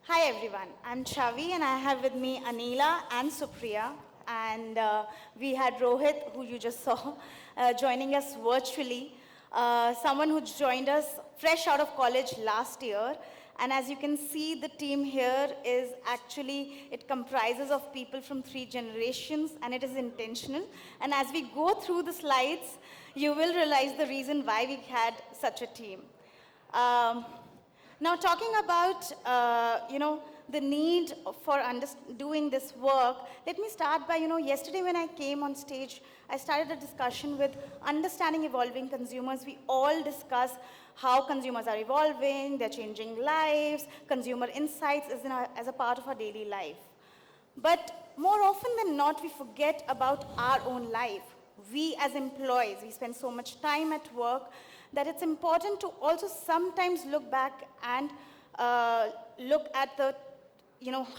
Hi everyone, I'm Chavi and I have with me Anila and Supriya, and we had Rohit, who you just saw, joining us virtually. Someone who joined us fresh out of college last year, and as you can see, the team here is actually, it comprises of people from 3 generations, and it is intentional. And as we go through the slides, you will realize the reason why we had such a team. Um, Now, talking about, the need for doing this work, let me start by, yesterday when I came on stage, I started a discussion with understanding evolving consumers. We all discuss how consumers are evolving, they're changing lives, consumer insights as a part of our daily life. But more often than not, we forget about our own life. We as employees, we spend so much time at work that it's important to also sometimes look back and look at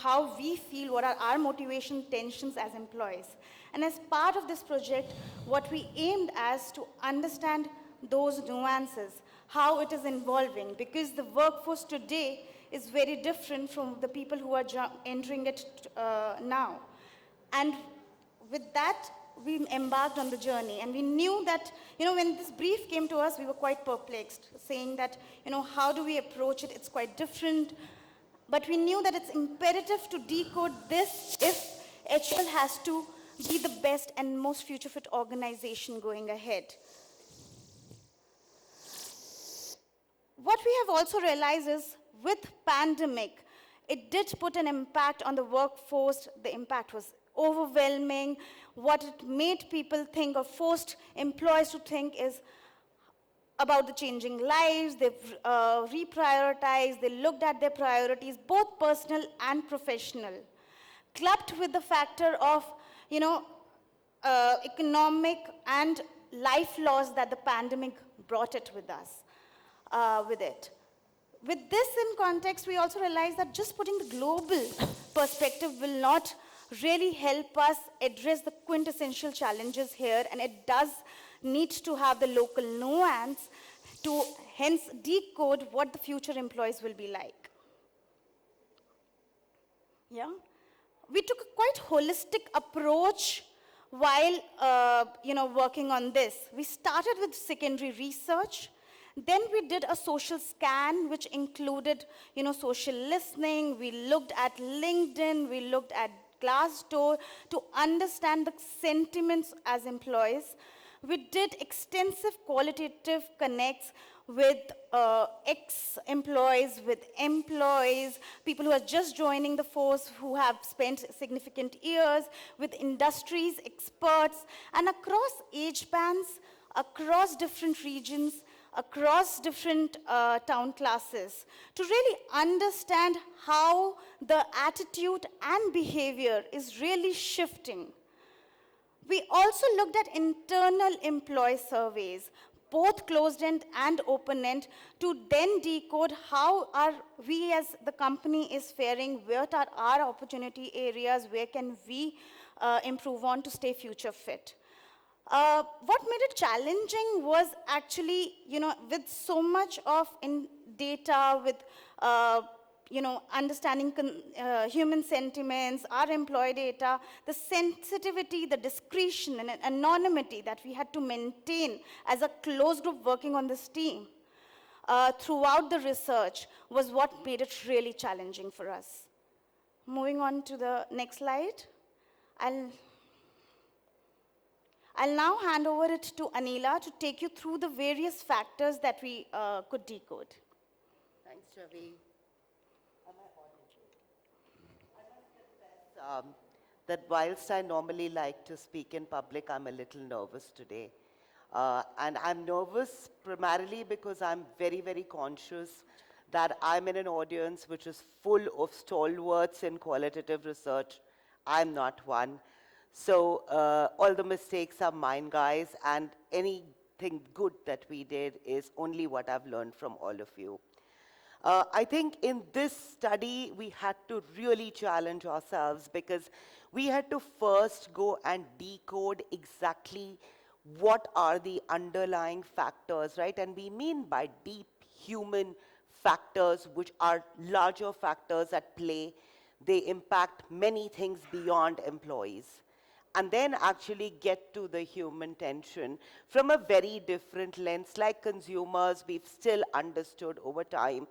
how we feel, what are our motivation tensions as employees. And as part of this project, what we aimed as to understand those nuances, how it is evolving, because the workforce today is very different from the people who are entering it now. And with that, we embarked on the journey. And we knew that, when this brief came to us, we were quite perplexed, saying that, how do we approach it? It's quite different. But we knew that it's imperative to decode this if HL has to be the best and most future-fit organization going ahead. What we have also realized is with pandemic, it did put an impact on the workforce. The impact was overwhelming. What it made people think or forced employees to think is about the changing lives. They've reprioritized, they looked at their priorities, both personal and professional, clubbed with the factor of, economic and life loss that the pandemic brought it with us, with it. With this in context, we also realize that just putting the global perspective will not really help us address the quintessential challenges here, and it does need to have the local nuance to hence decode what the future employees will be like. Yeah? We took a quite holistic approach while working on this. We started with secondary research. Then we did a social scan, which included, social listening. We looked at LinkedIn. We looked at Glassdoor to understand the sentiments as employees. We did extensive qualitative connects with ex-employees, with employees, people who are just joining the force, who have spent significant years, with industries, experts, and across age bands, across different regions, across different town classes, to really understand how the attitude and behavior is really shifting. We also looked at internal employee surveys, both closed-end and open-end, to then decode how we as the company is faring, what are our opportunity areas, where can we improve on to stay future fit. What made it challenging was actually, with so much of data, with, understanding human sentiments, our employee data, the sensitivity, the discretion, and anonymity that we had to maintain as a closed group working on this team throughout the research was what made it really challenging for us. Moving on to the next slide. I'll now hand over it to Anila to take you through the various factors that we could decode. Thanks, Ravi. That whilst I normally like to speak in public, I'm a little nervous today. And I'm nervous primarily because I'm very, very conscious that I'm in an audience which is full of stalwarts in qualitative research. I'm not one. So all the mistakes are mine, guys, and anything good that we did is only what I've learned from all of you. I think in this study, we had to really challenge ourselves because we had to first go and decode exactly what are the underlying factors, right? And we mean by deep human factors which are larger factors at play. They impact many things beyond employees. And then actually get to the human tension from a very different lens. Like consumers, we've still understood over time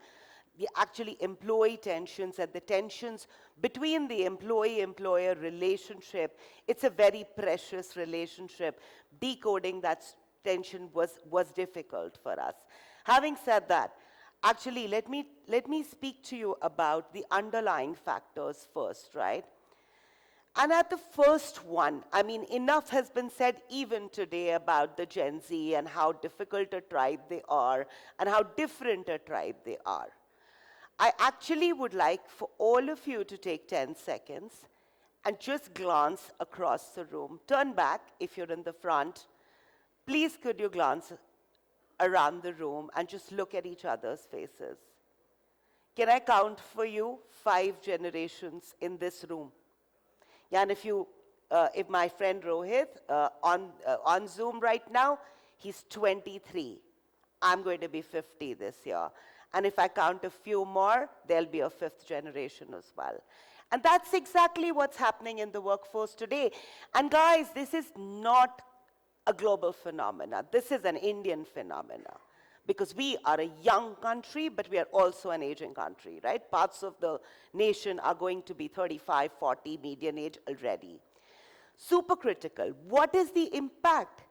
the actually employee tensions and the tensions between the employee-employer relationship. It's a very precious relationship. Decoding that tension was difficult for us. Having said that, actually, let me speak to you about the underlying factors first, right? And at the first one, I mean, enough has been said even today about the Gen Z and how difficult a tribe they are and how different a tribe they are. I actually would like for all of you to take 10 seconds and just glance across the room. Turn back if you're in the front. Please could you glance around the room and just look at each other's faces. Can I count for you 5 generations in this room? Yeah, and if my friend Rohit on Zoom right now, he's 23. I'm going to be 50 this year. And if I count a few more, there'll be a 5th generation as well. And that's exactly what's happening in the workforce today. And guys, this is not a global phenomena. This is an Indian phenomena. Because we are a young country, but we are also an aging country, right? Parts of the nation are going to be 35, 40 median age already. Super critical. What is the impact?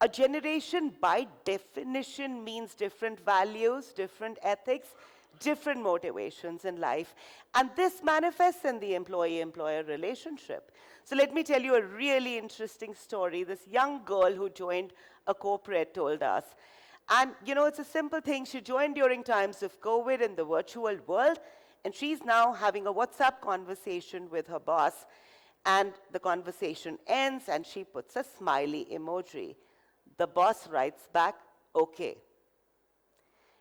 A generation, by definition, means different values, different ethics, different motivations in life. And this manifests in the employee-employer relationship. So let me tell you a really interesting story. This young girl who joined a corporate told us. And, you know, it's a simple thing. She joined during times of COVID in the virtual world, and she's now having a WhatsApp conversation with her boss. And the conversation ends, and she puts a smiley emoji. The boss writes back, okay.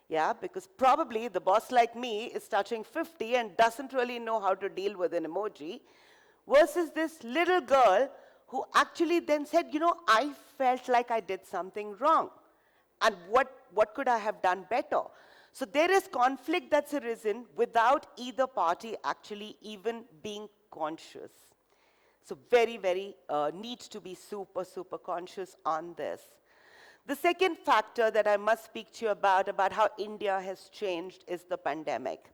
Yeah, because probably the boss like me is touching 50 and doesn't really know how to deal with an emoji, versus this little girl who actually then said, you know, I felt like I did something wrong. And what could I have done better? So there is conflict that's arisen without either party actually even being conscious. So very, very need to be super, super conscious on this. The second factor that I must speak to you about how India has changed, is the pandemic.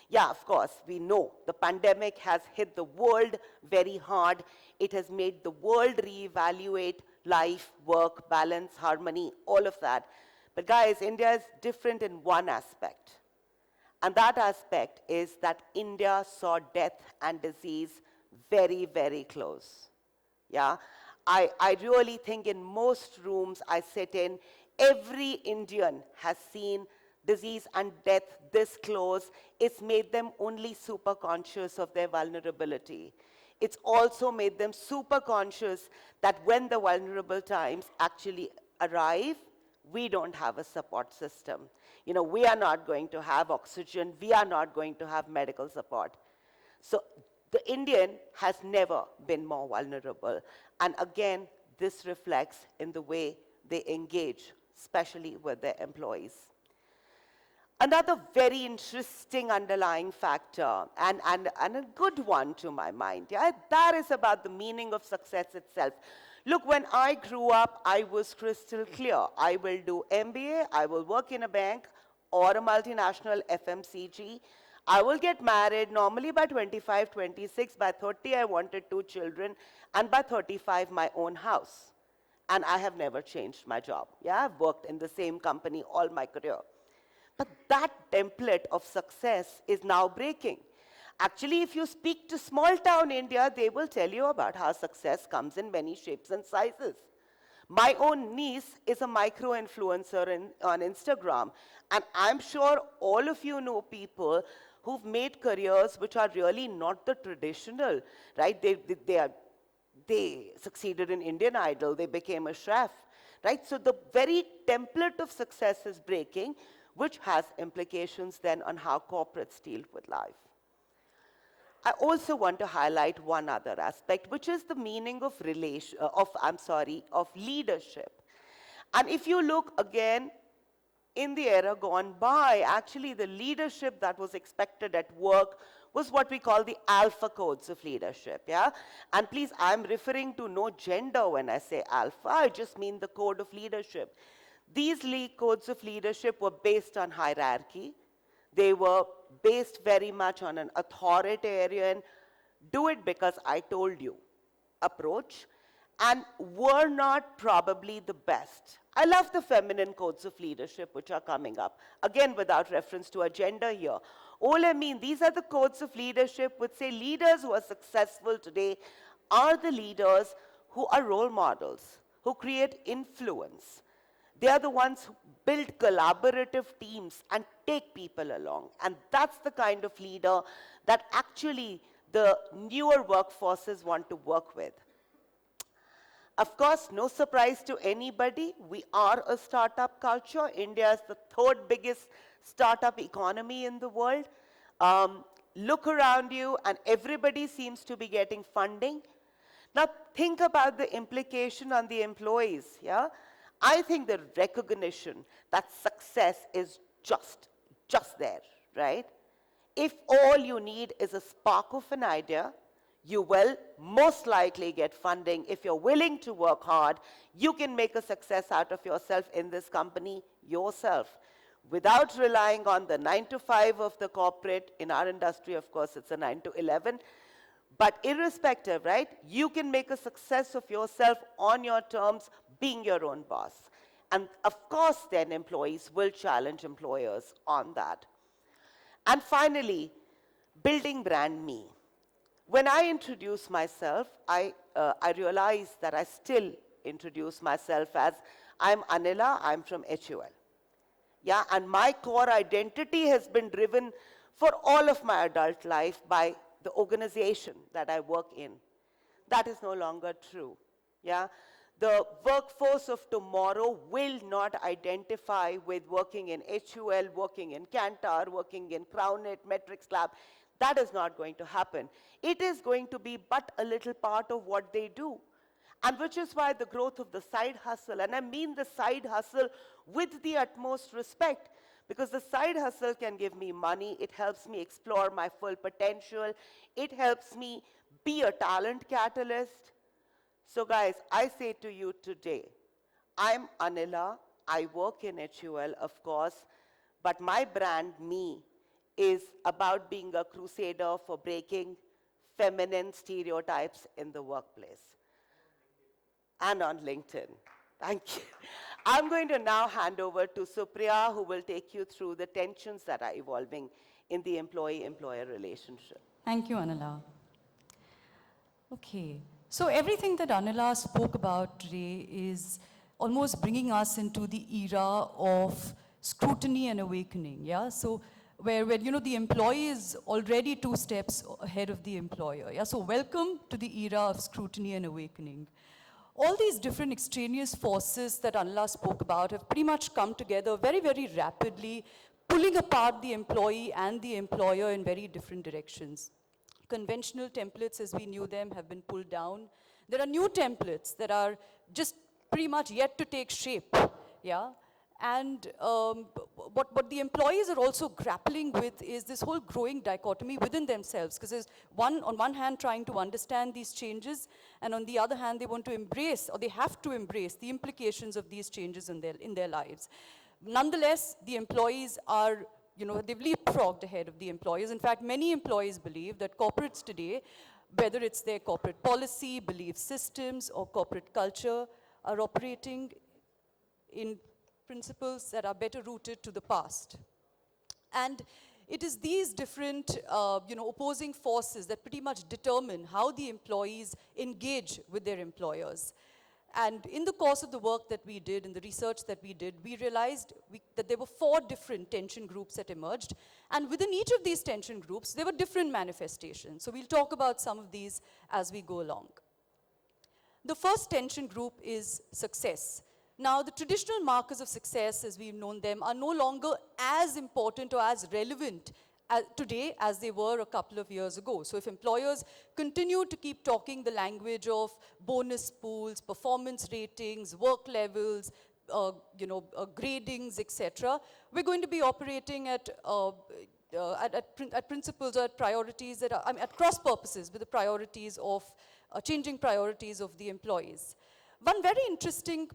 Yeah, of course, we know the pandemic has hit the world very hard. It has made the world reevaluate life, work, balance, harmony, all of that. But guys, India is different in one aspect. And that aspect is that India saw death and disease very, very close. Yeah? I really think in most rooms I sit in, every Indian has seen disease and death this close. It's made them only super conscious of their vulnerability. It's also made them super conscious that when the vulnerable times actually arrive, we don't have a support system. You know, we are not going to have oxygen. We are not going to have medical support. So the Indian has never been more vulnerable. And again, this reflects in the way they engage, especially with their employees. Another very interesting underlying factor, and a good one to my mind, yeah, that is about the meaning of success itself. Look, when I grew up, I was crystal clear. I will do MBA, I will work in a bank or a multinational FMCG. I will get married normally by 25, 26. By 30, I wanted 2 children. And by 35, my own house. And I have never changed my job. Yeah, I've worked in the same company all my career. But that template of success is now breaking. Actually, if you speak to small town India, they will tell you about how success comes in many shapes and sizes. My own niece is a micro-influencer on Instagram. And I'm sure all of you know people who've made careers which are really not the traditional, right? They succeeded in Indian Idol, they became a chef, right? So the very template of success is breaking, which has implications then on how corporates deal with life. I also want to highlight one other aspect, which is the meaning of leadership. And if you look again, in the era gone by, actually the leadership that was expected at work was what we call the alpha codes of leadership, yeah? And please, I'm referring to no gender when I say alpha, I just mean the code of leadership. These codes of leadership were based on hierarchy. They were based very much on an authoritarian, do it because I told you approach, and were not probably the best. I love the feminine codes of leadership which are coming up, again without reference to a gender here. All I mean, these are the codes of leadership which say leaders who are successful today are the leaders who are role models, who create influence. They are the ones who build collaborative teams and take people along. And that's the kind of leader that actually the newer workforces want to work with. Of course, no surprise to anybody, we are a startup culture. India is the third biggest startup economy in the world. Look around you and everybody seems to be getting funding. Now think about the implication on the employees, yeah? I think the recognition that success is just there, right? If all you need is a spark of an idea, you will most likely get funding. If you're willing to work hard, you can make a success out of yourself in this company yourself, without relying on the 9 to 5 of the corporate. In our industry, of course, it's a 9 to 11. But irrespective, right, you can make a success of yourself on your terms, being your own boss. And of course, then employees will challenge employers on that. And finally, building brand me. When I introduce myself, I realize that I still introduce myself as, I'm Anila, I'm from HUL. Yeah, and my core identity has been driven for all of my adult life by the organization that I work in. That is no longer true, yeah? The workforce of tomorrow will not identify with working in HUL, working in Kantar, working in Crownit, Metrics Lab. That is not going to happen. It is going to be but a little part of what they do. And which is why the growth of the side hustle, and I mean the side hustle with the utmost respect, because the side hustle can give me money, it helps me explore my full potential, it helps me be a talent catalyst. So guys, I say to you today, I'm Anila, I work in HUL, of course, but my brand, me, is about being a crusader for breaking feminine stereotypes in the workplace. And on LinkedIn. Thank you. I'm going to now hand over to Supriya, who will take you through the tensions that are evolving in the employee-employer relationship. Thank you, Anila. Okay, so everything that Anila spoke about today is almost bringing us into the era of scrutiny and awakening, yeah? So where you know, the employee is already 2 steps ahead of the employer, yeah? So welcome to the era of scrutiny and awakening. All these different extraneous forces that Anila spoke about have pretty much come together very, very rapidly, pulling apart the employee and the employer in very different directions. Conventional templates as we knew them have been pulled down. There are new templates that are just pretty much yet to take shape, yeah? And what the employees are also grappling with is this whole growing dichotomy within themselves, because there's on one hand trying to understand these changes, and on the other hand they want to embrace, or they have to embrace, the implications of these changes in their lives. Nonetheless, the employees are, you know, they've leapfrogged ahead of the employers. In fact, many employees believe that corporates today, whether it's their corporate policy, belief systems, or corporate culture, are operating in principles that are better rooted to the past. And it is these different you know, opposing forces that pretty much determine how the employees engage with their employers. And in the course of the work that we did, in the research that we did, we realized that there were 4 different tension groups that emerged. And within each of these tension groups, there were different manifestations. So we'll talk about some of these as we go along. The first tension group is success. Now, the traditional markers of success, as we've known them, are no longer as important or as relevant today as they were a couple of years ago. So if employers continue to keep talking the language of bonus pools, performance ratings, work levels, gradings, etc. We're going to be operating at principles or at priorities that are, I mean, at cross purposes with the priorities of, changing priorities of the employees. One very interesting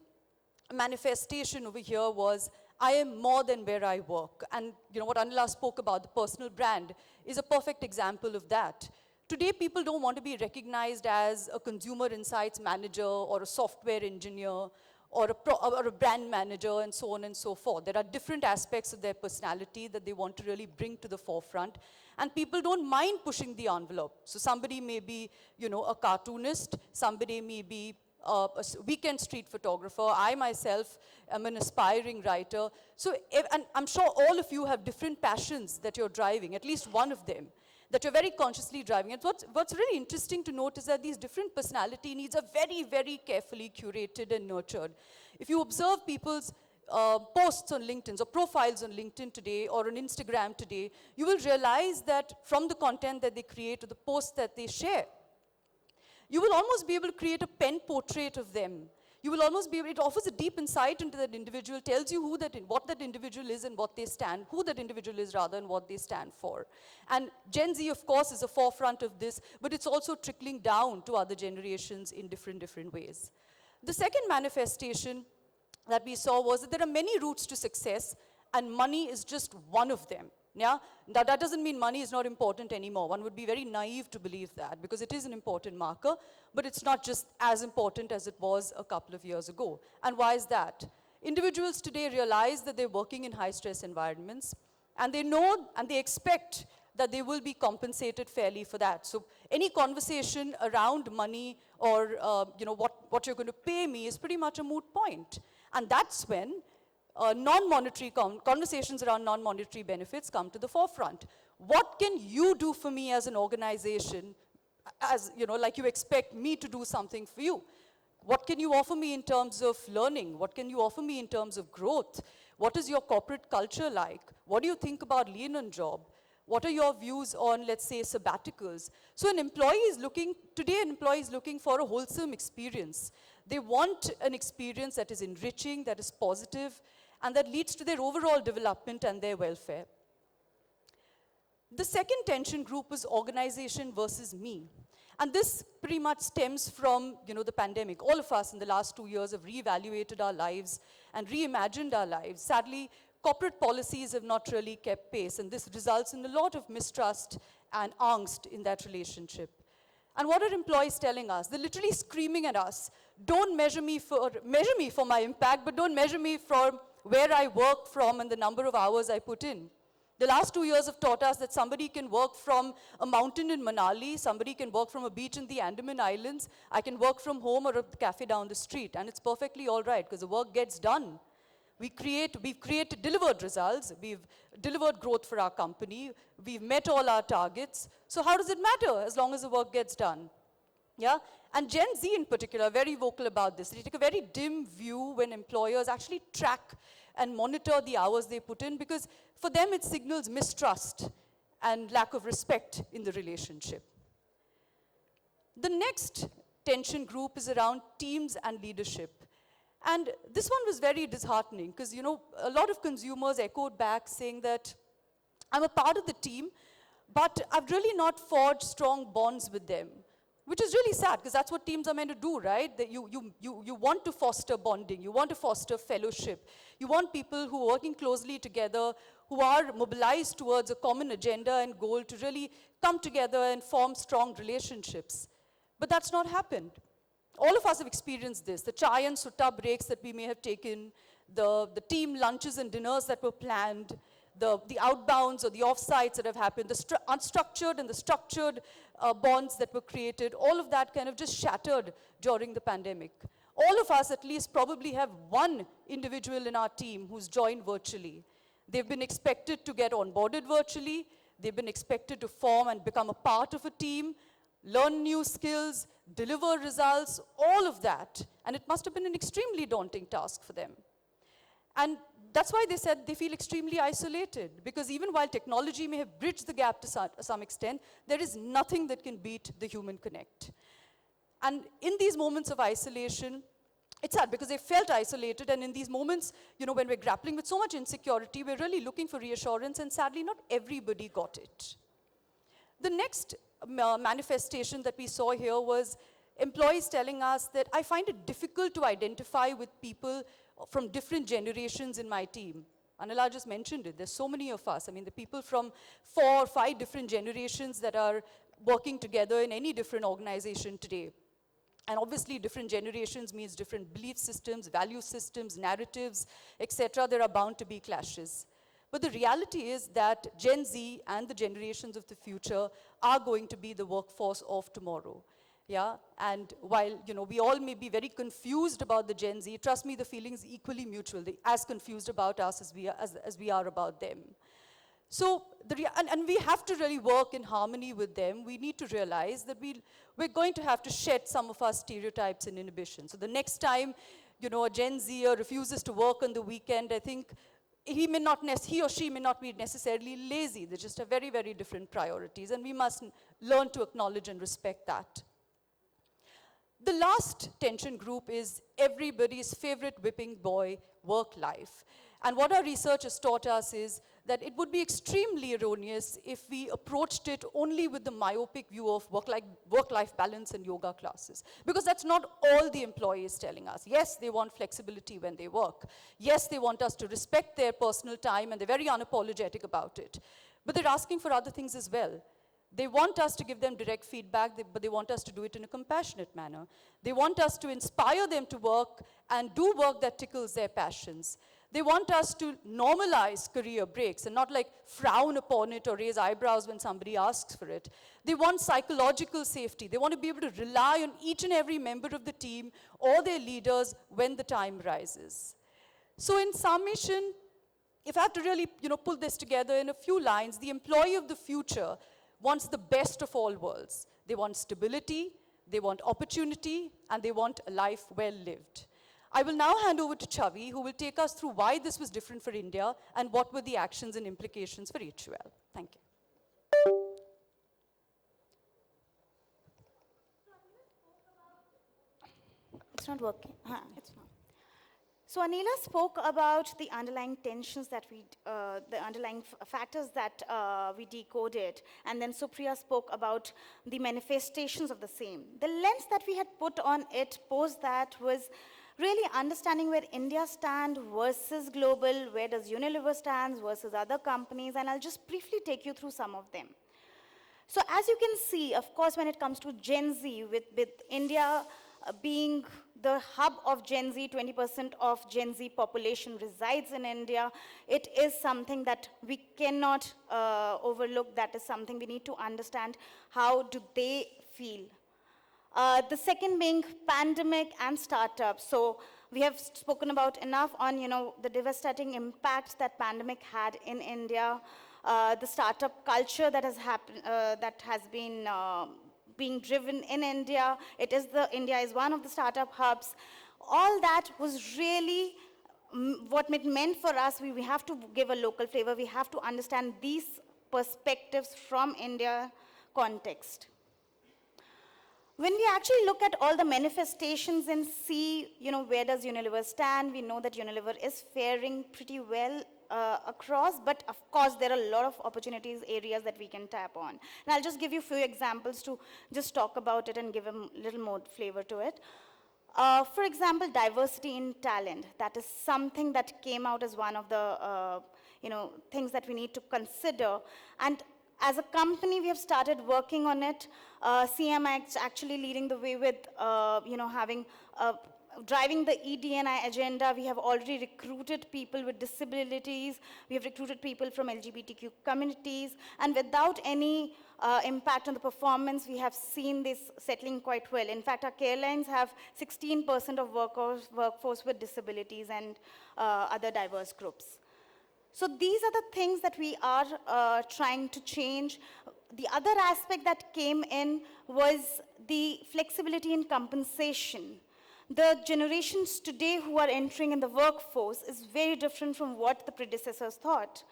manifestation over here was, I am more than where I work. And what Anila spoke about, the personal brand, is a perfect example of that. Today, people don't want to be recognized as a consumer insights manager or a software engineer or a brand manager and so on and so forth. There are different aspects of their personality that they want to really bring to the forefront. And people don't mind pushing the envelope. So somebody may be, a cartoonist, somebody may be a weekend street photographer. I myself am an aspiring writer. So, and I'm sure all of you have different passions that you're driving, at least one of them, that you're very consciously driving. And what's really interesting to note is that these different personality needs are very, very carefully curated and nurtured. If you observe people's posts on LinkedIn or profiles on LinkedIn today or on Instagram today, you will realize that from the content that they create or the posts that they share, you will almost be able to create a pen portrait of them. You will almost be able, it offers a deep insight into that individual, tells you what that individual is and what they stand, who that individual is rather and what they stand for. And Gen Z, of course, is a forefront of this, but it's also trickling down to other generations in different ways. The second manifestation that we saw was that there are many routes to success and money is just one of them. Yeah? Now, that doesn't mean money is not important anymore. One would be very naive to believe that because it is an important marker, but it's not just as important as it was a couple of years ago. And why is that? Individuals today realize that they're working in high-stress environments, and they know and they expect that they will be compensated fairly for that. So any conversation around money or what you're going to pay me is pretty much a moot point. And that's when non-monetary conversations around non-monetary benefits come to the forefront. What can you do for me as an organization, as like you expect me to do something for you? What can you offer me in terms of learning? What can you offer me in terms of growth? What is your corporate culture like? What do you think about lean on job? What are your views on, let's say, sabbaticals? So an employee is looking for a wholesome experience. They want an experience that is enriching, that is positive, and that leads to their overall development and their welfare. The second tension group was organization versus me. And this pretty much stems from, the pandemic. All of us in the last 2 years have reevaluated our lives and reimagined our lives. Sadly, corporate policies have not really kept pace, and this results in a lot of mistrust and angst in that relationship. And what are employees telling us? They're literally screaming at us, don't measure me for my impact, but don't measure me for where I work from and the number of hours I put in. The last 2 years have taught us that somebody can work from a mountain in Manali, somebody can work from a beach in the Andaman Islands, I can work from home or a cafe down the street, and it's perfectly all right because the work gets done. We've delivered results, we've delivered growth for our company, we've met all our targets, so how does it matter as long as the work gets done? Yeah? And Gen Z in particular are very vocal about this. They take a very dim view when employers actually track and monitor the hours they put in because for them it signals mistrust and lack of respect in the relationship. The next tension group is around teams and leadership. And this one was very disheartening because, a lot of consumers echoed back saying that I'm a part of the team, but I've really not forged strong bonds with them. Which is really sad, because that's what teams are meant to do, right? That you want to foster bonding, you want to foster fellowship, you want people who are working closely together, who are mobilized towards a common agenda and goal to really come together and form strong relationships. But that's not happened. All of us have experienced this, the chai and sutta breaks that we may have taken, the team lunches and dinners that were planned, the outbounds or the offsites that have happened, the unstructured and the structured bonds that were created, all of that kind of just shattered during the pandemic. All of us at least probably have one individual in our team who's joined virtually. They've been expected to get onboarded virtually, they've been expected to form and become a part of a team, learn new skills, deliver results, all of that. And it must have been an extremely daunting task for them. And that's why they said they feel extremely isolated, because even while technology may have bridged the gap to some extent, there is nothing that can beat the human connect. And in these moments of isolation, it's sad because they felt isolated, and in these moments, when we're grappling with so much insecurity, we're really looking for reassurance, and sadly, not everybody got it. The next manifestation that we saw here was employees telling us that I find it difficult to identify with people from different generations in my team. Anila just mentioned it. There's so many of us. I mean, the people from 4 or 5 different generations that are working together in any different organization today. And obviously, different generations means different belief systems, value systems, narratives, etc. There are bound to be clashes. But the reality is that Gen Z and the generations of the future are going to be the workforce of tomorrow. Yeah, and while we all may be very confused about the Gen Z, trust me, the feeling is equally mutual. They're as confused about us as we are about them. So, and we have to really work in harmony with them. We need to realize that we're going to have to shed some of our stereotypes and inhibitions. So the next time, a Gen Zer refuses to work on the weekend, I think he or she may not be necessarily lazy. They just have very, very different priorities, and we must learn to acknowledge and respect that. The last tension group is everybody's favorite whipping boy, work life. And what our research has taught us is that it would be extremely erroneous if we approached it only with the myopic view of work-life balance and yoga classes. Because that's not all the employees telling us. Yes, they want flexibility when they work. Yes, they want us to respect their personal time, and they're very unapologetic about it. But they're asking for other things as well. They want us to give them direct feedback, but they want us to do it in a compassionate manner. They want us to inspire them to work and do work that tickles their passions. They want us to normalize career breaks and not like frown upon it or raise eyebrows when somebody asks for it. They want psychological safety. They want to be able to rely on each and every member of the team or their leaders when the time rises. So in summation, if I have to really pull this together in a few lines, the employee of the future wants the best of all worlds. They want stability, they want opportunity, and they want a life well lived. I will now hand over to Chavi, who will take us through why this was different for India and what were the actions and implications for HUL. Thank you. It's not working. It's not. So Anila spoke about the underlying tensions that the underlying factors that we decoded, and then Supriya spoke about the manifestations of the same. The lens that we had put on it post that was really understanding where India stands versus global, where does Unilever stand versus other companies, and I'll just briefly take you through some of them. So as you can see, of course, when it comes to Gen Z, with India being the hub of Gen Z, 20% of Gen Z population resides in India. It is something that we cannot overlook. That is something we need to understand. How do they feel? The second being pandemic and startups. So we have spoken about enough on the devastating impact that pandemic had in India, the startup culture that has happened, that has been being driven in India. India is one of the startup hubs. All that was really what it meant for us. We have to give a local flavor. We have to understand these perspectives from India context. When we actually look at all the manifestations and see, where does Unilever stand, we know that Unilever is faring pretty well across, but of course there are a lot of opportunities, areas that we can tap on. And I'll just give you a few examples to just talk about it and give a little more flavor to it. For example, diversity in talent. That is something that came out as one of the things that we need to consider. And as a company, we have started working on it. CMX actually leading the way with, driving the ED&I agenda. We have already recruited people with disabilities. We have recruited people from LGBTQ communities. And without any impact on the performance, we have seen this settling quite well. In fact, our airlines have 16% of workforce with disabilities and other diverse groups. So these are the things that we are trying to change. The other aspect that came in was the flexibility in compensation. The generations today who are entering in the workforce is very different from what the predecessors thought.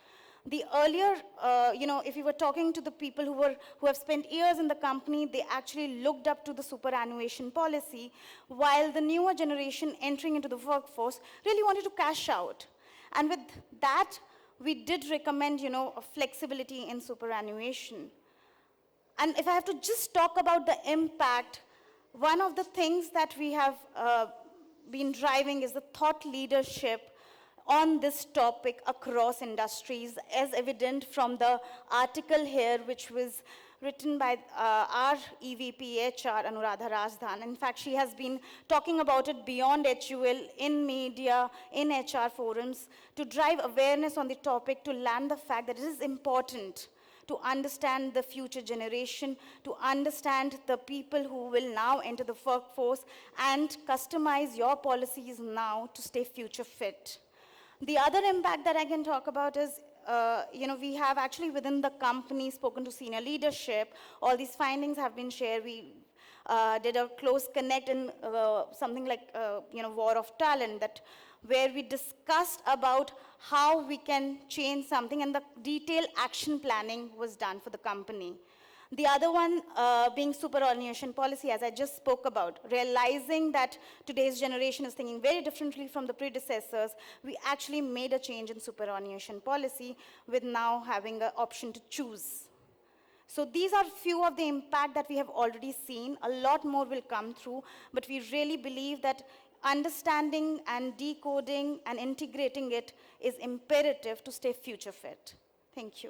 The earlier, if you were talking to the people who have spent years in the company, they actually looked up to the superannuation policy, while the newer generation entering into the workforce really wanted to cash out. And with that, we did recommend, a flexibility in superannuation. And if I have to just talk about the impact, one of the things that we have been driving is the thought leadership on this topic across industries, as evident from the article here, which was written by our EVP HR, Anuradha Rajdhan. In fact, she has been talking about it beyond HUL, in media, in HR forums, to drive awareness on the topic, to land the fact that it is important to understand the future generation, to understand the people who will now enter the workforce, and customize your policies now to stay future fit. The other impact that I can talk about is, we have actually within the company spoken to senior leadership. All these findings have been shared. We did a close connect in something like, War of Talent, where we discussed about how we can change something, and the detailed action planning was done for the company. The other one being superannuation policy, as I just spoke about, realizing that today's generation is thinking very differently from the predecessors, we actually made a change in superannuation policy with now having an option to choose. So these are few of the impact that we have already seen. A lot more will come through, but we really believe that understanding and decoding and integrating it is imperative to stay future fit. Thank you.